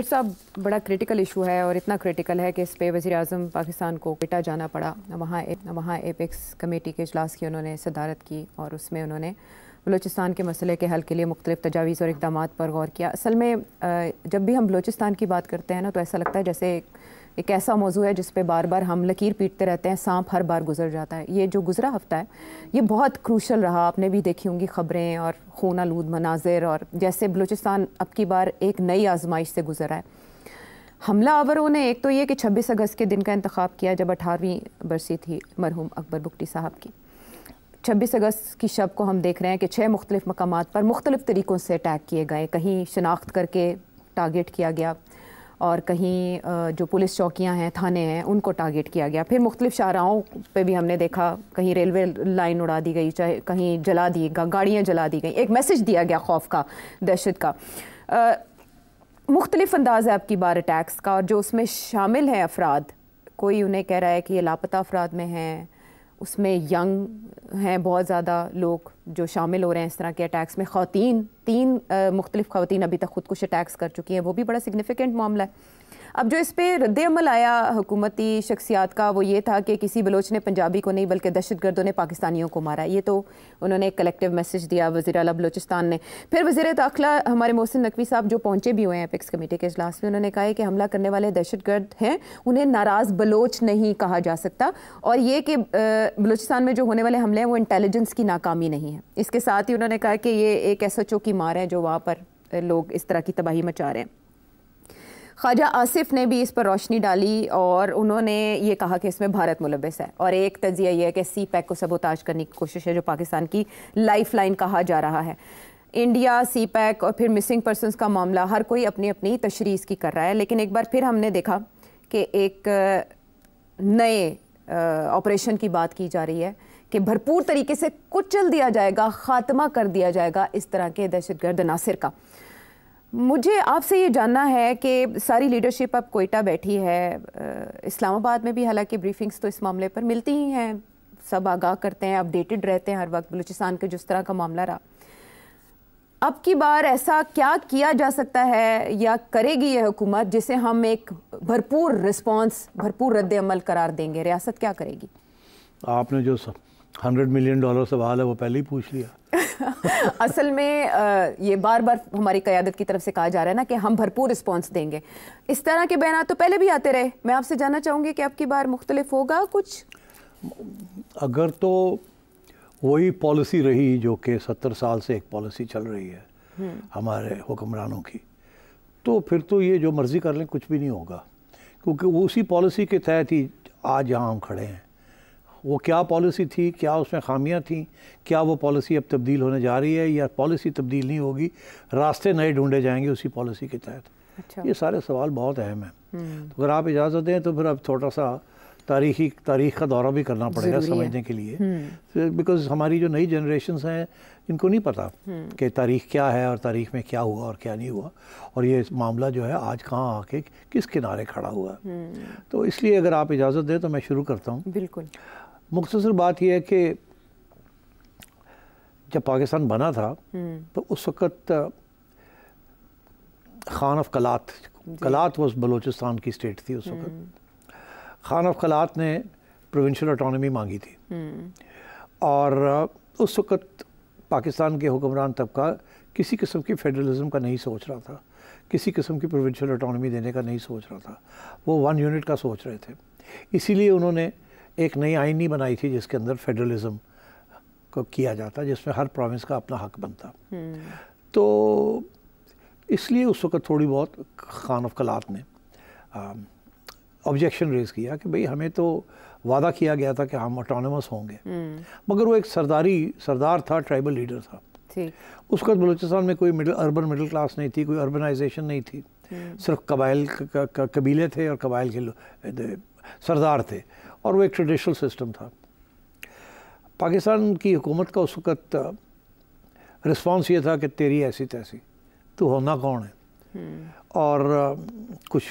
साहब, बड़ा critical issue है और इतना क्रिटिकल है कि इस पे वज़ीर आज़म पाकिस्तान को पिटा जाना पड़ा। वहाँ एपेक्स कमेटी के इजलास की उन्होंने सदारत की और उसमें उन्होंने बलूचिस्तान के मसले के हल के लिए मुख्तलिफ तजावीज़ और इक़दामात पर गौर किया। असल में जब भी हम बलूचिस्तान की बात करते हैं ना, तो ऐसा लगता है जैसे एक ऐसा मौजू है जिस पे बार बार हम लकीर पीटते रहते हैं, सांप हर बार गुजर जाता है। ये जो गुजरा हफ्ता है ये बहुत क्रूशल रहा। आपने भी देखी होंगी ख़बरें और खून आलूद मनाजिर, और जैसे बलूचिस्तान अब की बार एक नई आजमाइश से गुजरा है। हमला आवरों ने एक तो ये कि 26 अगस्त के दिन का इंतखाब किया जब 18वीं बरसी थी मरहूम अकबर बुगटी साहब की। 26 अगस्त की शब को हम देख रहे हैं कि 6 मुख्तलिफ मकामात पर मुख्तलिफ तरीक़ों से अटैक किए गए। कहीं शनाख्त करके टारगेट किया गया और कहीं जो पुलिस चौकियां हैं, थाने हैं, उनको टारगेट किया गया। फिर मुख्तलिफ शाहराहों पे भी हमने देखा, कहीं रेलवे लाइन उड़ा दी गई, चाहे कहीं जला दी, गाड़ियाँ जला दी गई। एक मैसेज दिया गया खौफ का, दहशत का। मुख्तलिफ अंदाज़ है आपकी बार अटैक्स का, और जो उसमें शामिल हैं अफराद, कोई उन्हें कह रहा है कि ये लापता अफराद में हैं, उसमें यंग हैं बहुत ज़्यादा लोग जो शामिल हो रहे हैं इस तरह के अटैक्स में। तीन मुख्तलिफ ख़वातीन अभी तक खुदकुश अटैक्स कर चुकी हैं, वो भी बड़ा सिग्निफिकेंट मामला है। अब जो इस पर रद्द-ए-अमल आया हुकूमती शख्सियात का, वो ये था कि किसी बलोच ने पंजाबी को नहीं बल्कि दहशतगर्दों ने पाकिस्तानियों को मारा। ये तो उन्होंने एक कलेक्टिव मैसेज दिया वज़ीर आला बलोचिस्तान ने। फिर वज़ीर दाखिला हमारे मोहसिन नकवी साहब जो पहुँचे भी हुए हैं एपेक्स कमेटी के इजलास में, उन्होंने कहा है कि हमला करने वाले दहशतगर्द हैं, उन्हें नाराज़ बलोच नहीं कहा जा सकता, और ये कि बलोचिस्तान में जो होने वाले हमले हैं वो इंटेलिजेंस की नाकामी नहीं है। इसके साथ ही उन्होंने कहा कि ये एक SHO की मार है जो वहाँ पर लोग इस तरह की तबाही मचा रहे हैं। ख्वाजा आसिफ ने भी इस पर रोशनी डाली और उन्होंने ये कहा कि इसमें भारत मुलव्वस है, और एक तजिया ये है कि CPEC को सबोताज करने की कोशिश है, जो पाकिस्तान की लाइफ लाइन कहा जा रहा है। इंडिया, CPEC और फिर मिसिंग पर्सनस का मामला, हर कोई अपनी अपनी तशरीह इसकी कर रहा है। लेकिन एक बार फिर हमने देखा कि एक नए ऑपरेशन की बात की जा रही है कि भरपूर तरीके से कुचल दिया जाएगा, ख़ात्मा कर दिया जाएगा इस तरह के दहशतगर्द अनासिर का। मुझे आपसे ये जानना है कि सारी लीडरशिप अब कोयटा बैठी है, इस्लामाबाद में भी हालांकि ब्रीफिंग्स तो इस मामले पर मिलती ही हैं, सब आगाह करते हैं, अपडेटेड रहते हैं हर वक्त बलूचिस्तान के जिस तरह का मामला रहा। अब की बार ऐसा क्या किया जा सकता है या करेगी ये हुकूमत जिसे हम एक भरपूर रिस्पॉन्स, भरपूर रद्द-ए-अमल करार देंगे? रियासत क्या करेगी? आपने जो $100 मिलियन सवाल है वो पहले ही पूछ लिया। असल में ये बार बार हमारी क़यादत की तरफ से कहा जा रहा है ना कि हम भरपूर रिस्पॉन्स देंगे। इस तरह के बयान तो पहले भी आते रहे। मैं आपसे जानना चाहूँगी कि अब की बार मुख्तलिफ होगा कुछ? अगर तो वही पॉलिसी रही जो कि 70 साल से एक पॉलिसी चल रही है हमारे हुक्मरानों की, तो फिर तो ये जो मर्ज़ी कर लें कुछ भी नहीं होगा, क्योंकि उसी पॉलिसी के तहत ही आज यहाँ हम खड़े हैं। वो क्या पॉलिसी थी, क्या उसमें खामियां थी, क्या वो पॉलिसी अब तब्दील होने जा रही है या पॉलिसी तब्दील नहीं होगी, रास्ते नए ढूंढे जाएंगे उसी पॉलिसी के तहत? अच्छा। ये सारे सवाल बहुत अहम हैं। तो अगर आप इजाज़त दें तो फिर अब थोड़ा सा तारीख़ का दौरा भी करना पड़ेगा समझने के लिए, बिकॉज़ हमारी जो नई जनरेशन्स हैं इनको नहीं पता कि तारीख़ क्या है और तारीख़ में क्या हुआ और क्या नहीं हुआ, और ये मामला जो है आज कहाँ आके किस किनारे खड़ा हुआ है। तो इसलिए अगर आप इजाज़त दें तो मैं शुरू करता हूँ। बिल्कुल। मुख्तसर बात यह है कि जब पाकिस्तान बना था तो उस वक़्त Khan of Kalat was Balochistan की स्टेट थी उस वक़्त। खान ऑफ कलात ने प्रोविंशियल ऑटोनॉमी मांगी थी, और उस वक़्त पाकिस्तान के हुक्मरान तबका किसी किस्म की फेडरलिज्म का नहीं सोच रहा था, किसी किस्म की प्रोविंशियल ऑटोनॉमी देने का नहीं सोच रहा था, वो 1 यूनिट का सोच रहे थे। इसीलिए उन्होंने एक नई आईन नहीं बनाई थी जिसके अंदर फेडरलिज्म को किया जाता, जिसमें हर प्रोविंस का अपना हक बनता। तो इसलिए उस वक़्त थोड़ी बहुत खान ऑफ कलात ने ऑब्जेक्शन रेज़ किया कि भाई हमें तो वादा किया गया था कि हम ऑटोनमस होंगे, मगर वो एक सरदार था, ट्राइबल लीडर था। उस वक़्त बलूचिस्तान में कोई अर्बन मिडिल क्लास नहीं थी, कोई अर्बनाइजेशन नहीं थी, सिर्फ कबीले थे और कबाइल के सरदार थे, और वो एक ट्रेडिशनल सिस्टम था। पाकिस्तान की हुकूमत का उस वक़्त रिस्पॉन्स ये था कि तेरी ऐसी तैसी, तू होना कौन है, और कुछ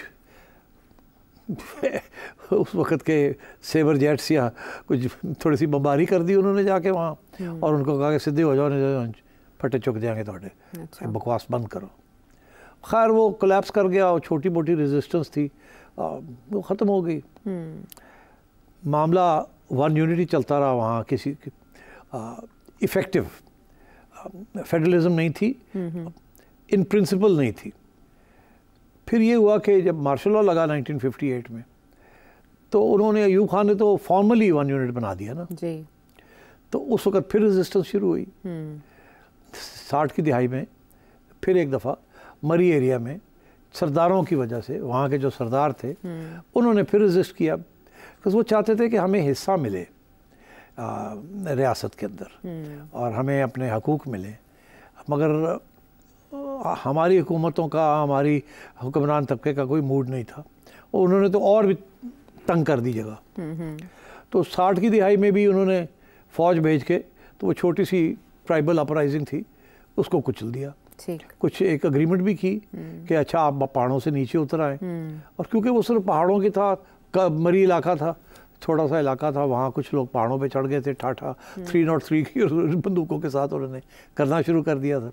उस वक़्त के सेवर जेट्स या कुछ थोड़ी सी बमबारी कर दी उन्होंने जाके वहाँ, और उनको कहा कि सीधे हो जाओ, नहीं फटे चुक जाएंगे थोड़े, बकवास बंद करो। खैर वो कोलैप्स कर गया और छोटी मोटी रेजिस्टेंस थी वो ख़त्म हो गई। मामला वन यूनिटी चलता रहा वहाँ, किसी इफ़ेक्टिव फेडरलिज्म नहीं थी, इन प्रिंसिपल नहीं थी। फिर ये हुआ कि जब मार्शल लॉ लगा 1958 में, तो उन्होंने अयूब खान ने तो फॉर्मली वन यूनिट बना दिया ना जी। तो उस वक्त फिर रेजिस्टेंस शुरू हुई। 60 की दिहाई में फिर एक दफ़ा मरी एरिया में सरदारों की वजह से, वहाँ के जो सरदार थे उन्होंने फिर रेजिस्ट किया, क्योंकि वो चाहते थे कि हमें हिस्सा मिले रियासत के अंदर और हमें अपने हकूक़ मिले। मगर हमारी हुकूमतों का, हमारी हुक्मरान तबके का कोई मूड नहीं था, और उन्होंने तो और भी तंग कर दी जगह। तो 60 की दिहाई में भी उन्होंने फ़ौज भेज के, तो वो छोटी सी ट्राइबल अपराइजिंग थी उसको कुचल दिया। कुछ एक एग्रीमेंट भी की कि अच्छा आप पहाड़ों से नीचे उतर आए, और क्योंकि वो सिर्फ पहाड़ों की था, मरी इलाका था, छोटा सा इलाका था, वहाँ कुछ लोग पहाड़ों पे चढ़ गए थे ठाठा 303 की बंदूकों के साथ उन्होंने करना शुरू कर दिया था।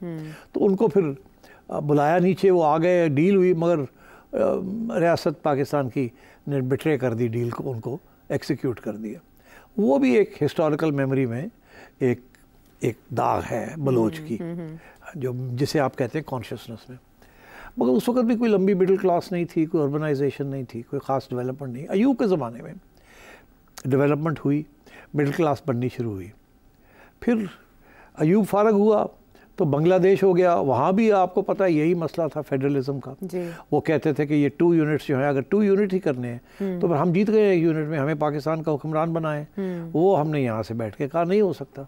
तो उनको फिर बुलाया नीचे, वो आ गए, डील हुई, मगर रियासत पाकिस्तान की ने बिट्रे कर दी डील को, उनको एग्जीक्यूट कर दिया। वो भी एक हिस्टोरिकल मेमोरी में एक दाग है बलोच की, जो जिसे आप कहते हैं कॉन्शियसनेस में। मगर उस वक्त भी कोई लंबी मिडिल क्लास नहीं थी, कोई अर्बनाइजेशन नहीं थी, कोई ख़ास डेवलपमेंट नहीं। अयूब के ज़माने में डेवलपमेंट हुई, मिडिल क्लास बननी शुरू हुई। फिर अयूब फारग हुआ तो बांग्लादेश हो गया, वहाँ भी आपको पता है यही मसला था फेडरलिज्म का। वो कहते थे कि ये 2 यूनिट्स जो हैं, अगर 2 यूनिट ही करने हैं तो फिर हम जीत गए 1 यूनिट में, हमें पाकिस्तान का हुक्मरान बनाए। वो हमने यहाँ से बैठ के कहा नहीं हो सकता।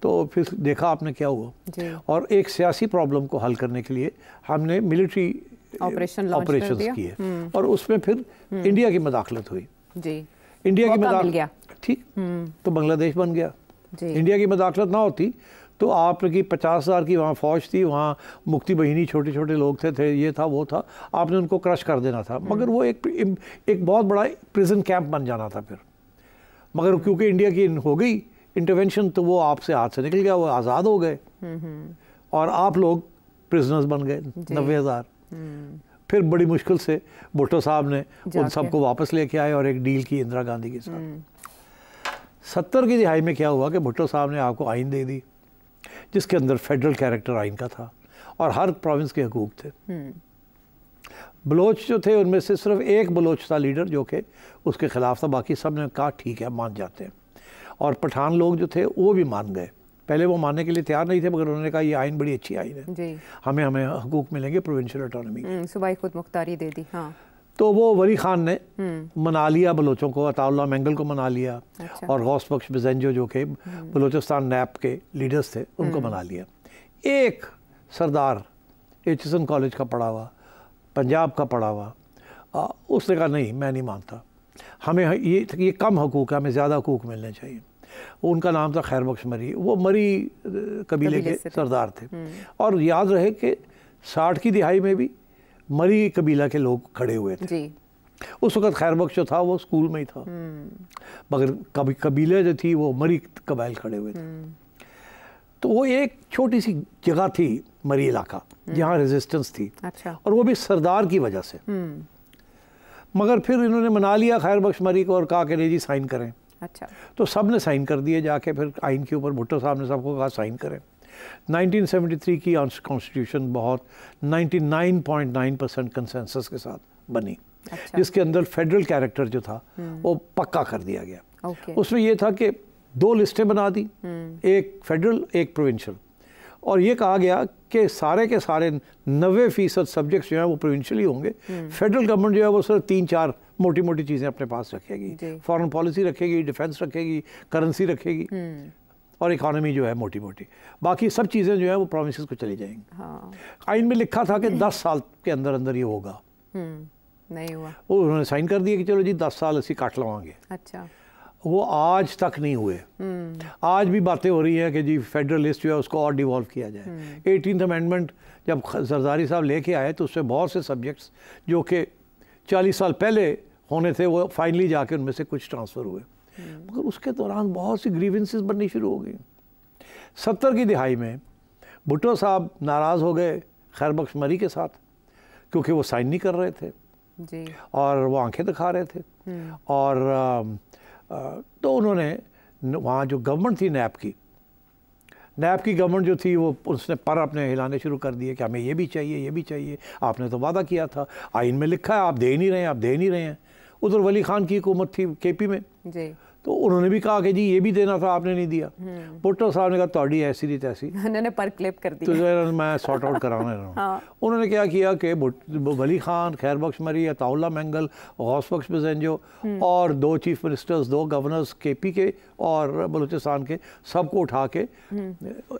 तो फिर देखा आपने क्या हुआ, और एक सियासी प्रॉब्लम को हल करने के लिए हमने मिलिट्री ऑपरेशन किए, और उसमें फिर इंडिया की मदाखलत हुई। इंडिया की मदाखलत, ठीक, तो बांग्लादेश बन गया। इंडिया की मदाखलत ना होती तो आपकी 50,000 की वहाँ फ़ौज थी, वहाँ मुक्ति बहिनी छोटे छोटे लोग थे, ये था वो था, आपने उनको क्रश कर देना था। मगर वो एक बहुत बड़ा प्रिजन कैंप बन जाना था फिर। मगर क्योंकि इंडिया की हो गई इंटरवेंशन, तो वो आपसे हाथ से निकल गया, वो आज़ाद हो गए, और आप लोग प्रिजनर्स बन गए 90,000। फिर बड़ी मुश्किल से भुट्टो साहब ने उन सबको वापस लेके आए और एक डील की इंदिरा गांधी के साथ। 70 की दिहाई में क्या हुआ कि भुट्टो साहब ने आपको आइन दे दी, जिसके अंदर फेडरल कैरेक्टर आइन का था और हर प्रोविंस के हकूक थे। बलोच जो थे उनमें से सिर्फ एक बलोच था लीडर जो कि उसके ख़िलाफ़ था, बाकी सब ने कहा ठीक है मान जाते हैं। और पठान लोग जो थे वो भी मान गए, पहले वो मानने के लिए तैयार नहीं थे, मगर उन्होंने कहा ये आइन बड़ी अच्छी आइन है, हमें हकूक मिलेंगे प्रोविंशियल ऑटोनॉमी, सूबाई खुद मुख्तारी दे दी। हाँ। तो वो वली खान ने मना लिया बलोचों को, अताउल्लाह मेंगल को मना लिया। अच्छा। और गौस बख्श बिज़ेंजो जो के बलोचिस्तान नैप के लीडर्स थे उनको मना लिया। एक सरदार एचएसएन कॉलेज का पढ़ा हुआ, पंजाब का पढ़ा हुआ, उसने कहा नहीं मैं नहीं मानता, हमें ये कम हकूक़ है, हमें ज़्यादा हकूक़ मिलने चाहिए। उनका नाम था खैर बख्श मरी, वो मरी कबीले के सरदार थे। और याद रहे कि 60 की दिहाई में भी मरी कबीला के लोग खड़े हुए थे। उस वक्त खैर बख्श जो था वो स्कूल में ही था, मगर कबीले जो थी वो मरी कबाइल खड़े हुए थे। तो वो एक छोटी सी जगह थी मरी इलाका जहाँ रेजिस्टेंस थी। अच्छा। और वो भी सरदार की वजह से। मगर फिर इन्होंने मना लिया खैर बख्श मरी को और कहा कि नहीं जी साइन करें। अच्छा। तो सब ने साइन कर दिए जाके, फिर आइन के ऊपर भुट्टो साहब ने सबको कहा साइन करें। 1973 की कॉन्स्टिट्यूशन बहुत 99.9% कंसेंसस के साथ बनी। अच्छा। जिसके अंदर फेडरल कैरेक्टर जो था वो पक्का कर दिया गया। उसमें ये था कि 2 लिस्टें बना दी, एक फेडरल एक प्रोविंशियल, और ये कहा गया कि सारे के सारे 90% सब्जेक्ट्स जो हैं वो प्रोविंशियल ही होंगे। फेडरल गवर्नमेंट जो है वो सिर्फ 3-4 मोटी मोटी चीज़ें अपने पास रखेगी, फॉरेन पॉलिसी रखेगी, डिफेंस रखेगी, करेंसी रखेगी, और इकॉनमी जो है मोटी मोटी, बाकी सब चीज़ें जो है वो प्रोविंसेस को चली जाएंगी। हाँ। आइन में लिखा था कि 10 साल के अंदर अंदर ये होगा, नहीं हुआ। वो उन्होंने साइन कर दिया कि चलो जी 10 साल ऐसे काट लवाएंगे। अच्छा। वो आज तक नहीं हुए। आज भी बातें हो रही हैं कि जी फेडरलिस्ट जो है उसको और डिवॉल्व किया जाए। 18th अमेंडमेंट जब जरदारी साहब लेके आए तो उससे बहुत से सब्जेक्ट्स जो कि 40 साल पहले होने थे वो फाइनली जाके उनमें से कुछ ट्रांसफ़र हुए, मगर उसके दौरान बहुत सी ग्रीवेंसेस बननी शुरू हो गई। 70 की दिहाई में भुट्टो साहब नाराज़ हो गए खैर बख्श मरी के साथ क्योंकि वो साइन नहीं कर रहे थे जी, और वो आंखें दिखा रहे थे। और तो उन्होंने वहाँ जो गवर्नमेंट थी नैब की गवर्नमेंट जो थी वो उसने पर अपने हिलाने शुरू कर दिए कि हमें ये भी चाहिए, आपने तो वादा किया था, आइन में लिखा है, आप दे नहीं रहे हैं। उधर वली खान की हुकूमत थी केपी में जी, तो उन्होंने भी कहा कि जी ये भी देना था, आपने नहीं दिया। भुट्टो साहब ने कहा तोड़ी ऐसी नहीं तैसी, उन्होंने पर क्लिप कर दिया, तो मैं सॉर्ट आउट कराना हाँ। उन्होंने क्या किया कि वली खान, खैर बख्श मरी, अताउल्ला मैंगल, गौस बख्श बज़ेंजो और 2 चीफ मिनिस्टर्स, 2 गवर्नर्स केपी के और बलूचिस्तान के, सबको उठा के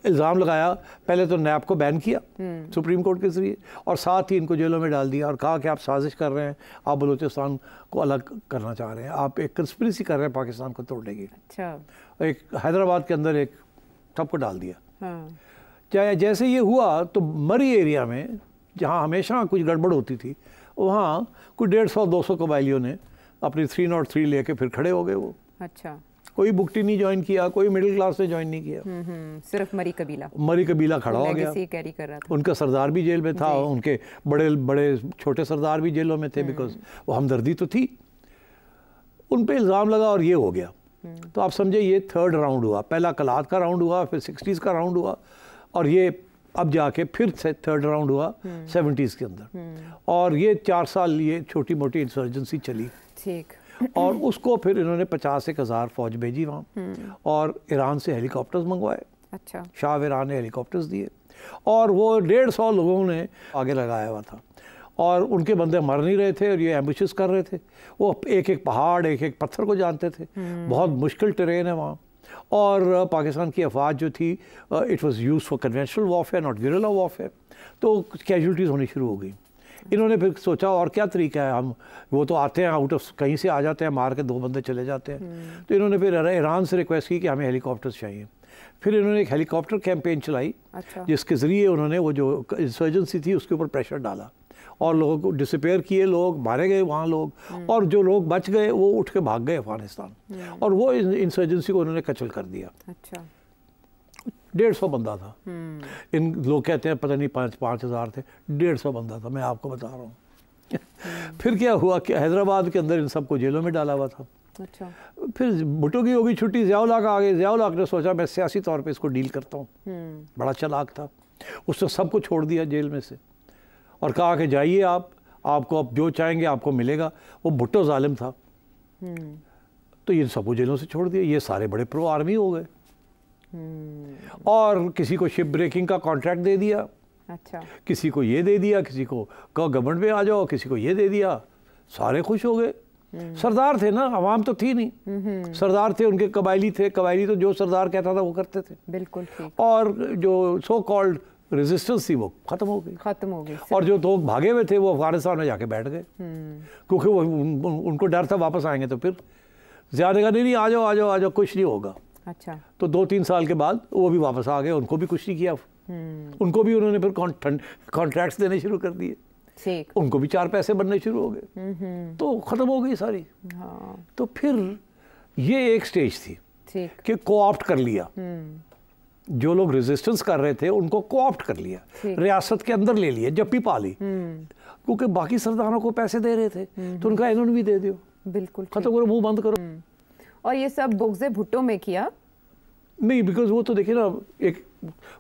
इल्ज़ाम लगाया। पहले तो नैब को बैन किया सुप्रीम कोर्ट के जरिए, और साथ ही इनको जेलों में डाल दिया और कहा कि आप साजिश कर रहे हैं, आप बलूचिस्तान को अलग करना चाह रहे हैं, आप एक कंस्पिरेसी कर रहे हैं पाकिस्तान को तोड़ने की। अच्छा। एक हैदराबाद के अंदर एक सबको डाल दिया। हाँ। चाहे जैसे ये हुआ तो मरी एरिया में जहाँ हमेशा कुछ गड़बड़ होती थी, वहाँ कुछ 150-200 कबायलियों ने अपनी 303 लेके फिर खड़े हो गए वो। अच्छा। कोई बुकटी नहीं ज्वाइन किया, कोई मिडिल क्लास ने ज्वाइन नहीं किया, सिर्फ मरी कबीला खड़ा हो गया। कैरी कर रहा था। उनका सरदार भी जेल में था, उनके बड़े छोटे सरदार भी जेलों में थे, बिकॉज वो हमदर्दी तो थी। उन पे इल्ज़ाम लगा और ये हो गया। तो आप समझे ये 3rd राउंड हुआ, पहला कलात का राउंड हुआ, फिर 60s का राउंड हुआ, और ये अब जाके फिर 3rd राउंड हुआ 70s के अंदर। और ये 4 साल ये छोटी मोटी इंसर्जेंसी चली, ठीक। और उसको फिर इन्होंने 50,000 फौज भेजी वहाँ, और ईरान से हेलीकॉप्टर्स मंगवाए। अच्छा। शाह ईरान ने हेलीकॉप्टर्स दिए, और वो 150 लोगों ने आगे लगाया हुआ था, और उनके बंदे मर नहीं रहे थे और ये एम्बिशस कर रहे थे। वो एक पहाड़, एक पत्थर को जानते थे। बहुत मुश्किल टेरेन है वहाँ, और पाकिस्तान की अफवाज जो थी it was used for conventional warfare, not guerrilla warfare. तो कैजुअल्टीज़ होनी शुरू हो गई। इन्होंने फिर सोचा और क्या तरीका है, हम वो तो आते हैं आउट ऑफ कहीं से आ जाते हैं, मार के 2 बंदे चले जाते हैं। तो इन्होंने फिर ईरान से रिक्वेस्ट की कि हमें हेलीकॉप्टर्स चाहिए। फिर इन्होंने एक हेलीकॉप्टर कैंपेन चलाई। अच्छा। जिसके ज़रिए उन्होंने वो जो इंसर्जेंसी थी उसके ऊपर प्रेशर डाला, और लोगों को डिसअपेयर किए, लोग मारे गए वहाँ लोग, और जो लोग बच गए वो उठ के भाग गए अफगानिस्तान, और वो इंसर्जेंसी को उन्होंने कचल कर दिया। अच्छा। 150 बंदा था। इन लोग कहते हैं पता नहीं 5,000 थे, 150 बंदा था, मैं आपको बता रहा हूँ। फिर क्या हुआ कि हैदराबाद के अंदर इन सबको जेलों में डाला हुआ था। अच्छा। फिर भुट्टो की होगी छुट्टी, ज़ियाउल हक आ गए। ज़ियाउल हक ने सोचा मैं सियासी तौर पे इसको डील करता हूँ, बड़ा चालाक था। उसने सबको छोड़ दिया जेल में से और कहा कि जाइए आपको अब जो चाहेंगे आपको मिलेगा। वो भुट्टो जालिम था, तो ये सबको जेलों से छोड़ दिया। ये सारे बड़े प्रो आर्मी हो गए, और किसी को शिप ब्रेकिंग का कॉन्ट्रैक्ट दे दिया। अच्छा। किसी को ये दे दिया, किसी को कहा गवर्नमेंट में आ जाओ, किसी को ये दे दिया, सारे खुश हो गए। सरदार थे ना, अवाम तो थी नहीं। सरदार थे, उनके कबायली थे, कबायली तो जो सरदार कहता था वो करते थे। बिल्कुल ठीक। और जो सो कॉल्ड रेजिस्टेंस थी वो खत्म हो गई। और जो लोग भागे हुए थे वो अफगानिस्तान में जाके बैठ गए, क्योंकि वो उनको डर था वापस आएंगे तो फिर ज़्यादा का नहीं, आ जाओ कुछ नहीं होगा। अच्छा। तो 2-3 साल के बाद वो भी वापस आ गए, उनको भी कुछ नहीं किया। उनको भी उन्होंने फिर कॉन्ट्रैक्ट्स देने शुरू कर दिए, उनको भी 4 पैसे बनने शुरू हो गए, तो ख़त्म हो गई सारी। हाँ। तो फिर ये एक स्टेज थी कि कोऑप्ट कर लिया, जो लोग रेजिस्टेंस कर रहे थे उनको कोऑप्ट कर लिया, रियासत के अंदर ले लिया, जप्पी पा ली, क्योंकि बाकी सरदारों को पैसे दे रहे थे तो उनका इन्होंने भी दे दियो। बिल्कुल खत्म करो, मुंह बंद करो। और ये सब बुग़्ज़ भुट्टो में किया नहीं, बिकॉज वो तो देखिए ना, एक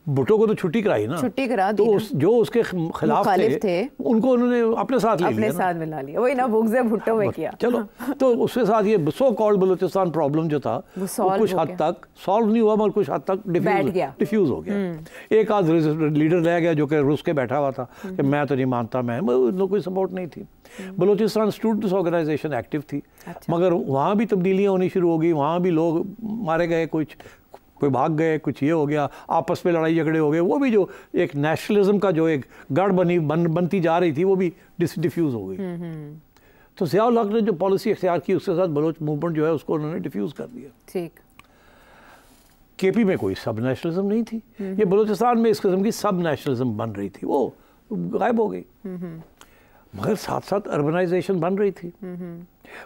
भुट्टो को तो छुट्टी कराई ना, छुट्टी करा दी, तो जो उसके खिलाफ थे उनको उन्होंने अपने साथ मिला लिया। वही ना बुग़्ज़ भुट्टो में किया। चलो, तो उसके साथ ये सो कॉल्ड बलूचिस्तान प्रॉब्लम जो था वो कुछ हद तक सॉल्व नहीं हुआ, मगर कुछ हद तक डिफ्यूज हो गया। एक आध लीडर रह गया जो कि रूस के बैठा हुआ था कि मैं तो नहीं मानता, मैं कोई सपोर्ट नहीं थी। बलूचिस्तान स्टूडेंट्स ऑर्गेनाइजेशन एक्टिव थी। अच्छा। मगर वहाँ भी तब्दीलियाँ होनी शुरू हो गई, वहाँ भी लोग मारे गए, कोई भाग गए, कुछ ये हो गया, आपस में लड़ाई झगड़े हो गए। वो भी जो एक नेशनलिज्म का जो एक गढ़ बनती जा रही थी वो भी डिफ्यूज़ हो गई। तो ज़ियाउल हक ने जो पॉलिसी इख्तियार की उसके साथ बलोच मूवमेंट जो है उसको उन्होंने डिफ्यूज़ कर दिया। ठीक। केपी में कोई सब नेशनलिज्म नहीं थी, ये बलूचिस्तान में इस किस्म की सब नेशनलिज्म बन रही थी, वो गायब हो गई। मगर साथ साथ अर्बनाइजेशन बन रही थी,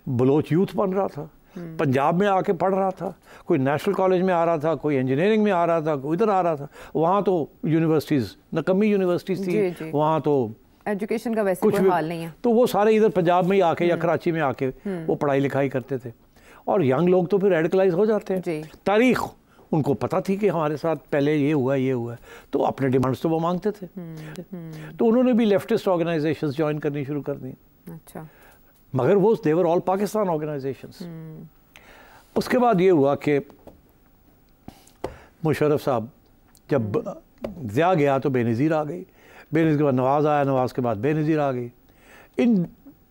बलोच यूथ बन रहा था, पंजाब में आके पढ़ रहा था, कोई नेशनल कॉलेज में आ रहा था, कोई इंजीनियरिंग में आ रहा था, कोई इधर आ रहा था। वहाँ तो यूनिवर्सिटीज़ नकम्मी यूनिवर्सिटीज़ थी, वहाँ तो एजुकेशन का वैसे कोई हाल नहीं है, तो वो सारे इधर पंजाब में ही आके या कराची में आके वो पढ़ाई लिखाई करते थे, और यंग लोग तो फिर रेडिकलाइज हो जाते हैं। तारीख उनको पता थी कि हमारे साथ पहले ये हुआ है, तो अपने डिमांड्स तो वो मांगते थे। तो उन्होंने भी लेफ्टिस्ट ऑर्गेनाइजेशंस ज्वाइन करनी शुरू कर दी। अच्छा। मगर वो देवर ऑल पाकिस्तान ऑर्गेनाइजेशंस। उसके बाद ये हुआ कि मुशर्रफ साहब जब ज़िया गया तो बेनज़ीर आ गई, बेनज़ीर के बाद नवाज़ आया, नवाज़ के बाद बेनज़ीर आ गई।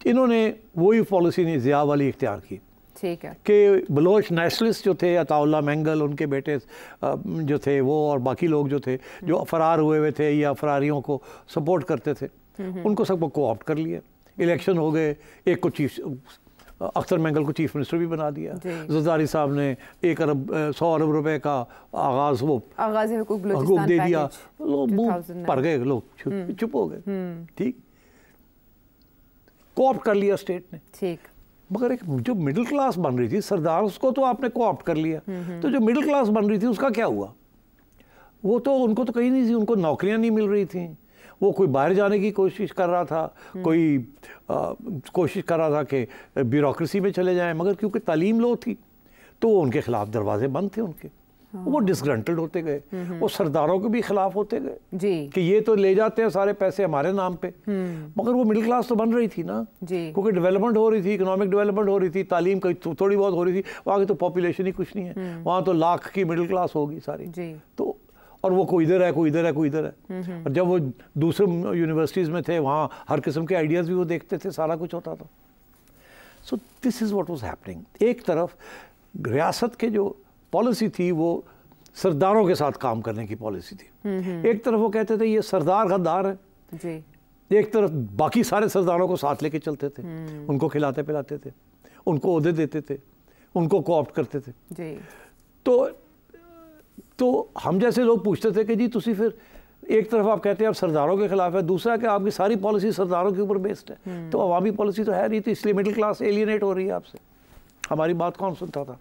इन्होंने वही पॉलिसी नहीं ज़िया वाली इख्तियार की, ठीक है, कि बलोच नेशनलिस्ट जो थे, अताउल्ला मेंगल उनके बेटे जो थे वो, और बाकी लोग जो थे जो फरार हुए थे या फरारियों को सपोर्ट करते थे, उनको सबको कोऑप्ट कर लिया। इलेक्शन हो गए, एक को अख्तर मेंगल को चीफ मिनिस्टर भी बना दिया। ज़रदारी साहब ने 100 अरब रुपए का आगाज़ हुकूक दे दिया, लोग मुंह पर गए, लोग चुप हो गए। ठीक, कोऑप्ट कर लिया स्टेट ने। ठीक, मगर एक जो मिडिल क्लास बन रही थी, सरदार उसको तो आपने कोऑप्ट कर लिया, तो जो मिडिल क्लास बन रही थी उसका क्या हुआ? वो तो उनको तो कहीं नहीं थी, उनको नौकरियां नहीं मिल रही थी, वो कोई बाहर जाने की कोशिश कर रहा था, कोई कोशिश कर रहा था कि ब्यूरोक्रेसी में चले जाएं, मगर क्योंकि तालीम लो थी तो उनके खिलाफ दरवाजे बंद थे उनके। वो डिसग्रंटल्ड होते गए, वो सरदारों के भी खिलाफ होते गए जी, कि ये तो ले जाते हैं सारे पैसे हमारे नाम पे। मगर वो मिडिल क्लास तो बन रही थी ना जी, क्योंकि डेवलपमेंट हो रही थी, इकोनॉमिक डेवलपमेंट हो रही थी, तालीम का थोड़ी बहुत हो रही थी। वहाँ की तो पॉपुलेशन ही कुछ नहीं है, वहाँ तो लाख की मिडिल क्लास होगी सारी जी। तो और वो कोई इधर है, कोई इधर है, कोई इधर है। और जब वो दूसरे यूनिवर्सिटीज़ में थे वहाँ हर किस्म के आइडियाज़ भी वो देखते थे, सारा कुछ होता था। So this is what was happening. एक तरफ रियासत के जो पॉलिसी थी वो सरदारों के साथ काम करने की पॉलिसी थी, एक तरफ वो कहते थे ये सरदार गद्दार है जी, एक तरफ बाकी सारे सरदारों को साथ लेके चलते थे, उनको खिलाते पिलाते थे, उनको ओहदे देते थे, उनको कोऑप्ट करते थे जी। तो हम जैसे लोग पूछते थे कि जी तुसी फिर एक तरफ आप कहते हैं आप सरदारों के खिलाफ है, दूसरा कि आपकी सारी पॉलिसी सरदारों के ऊपर बेस्ड है, तो अवामी पॉलिसी तो है नहीं, तो इसलिए मिडिल क्लास एलियनेट हो रही है आपसे, हमारी बात कौन सुनता था।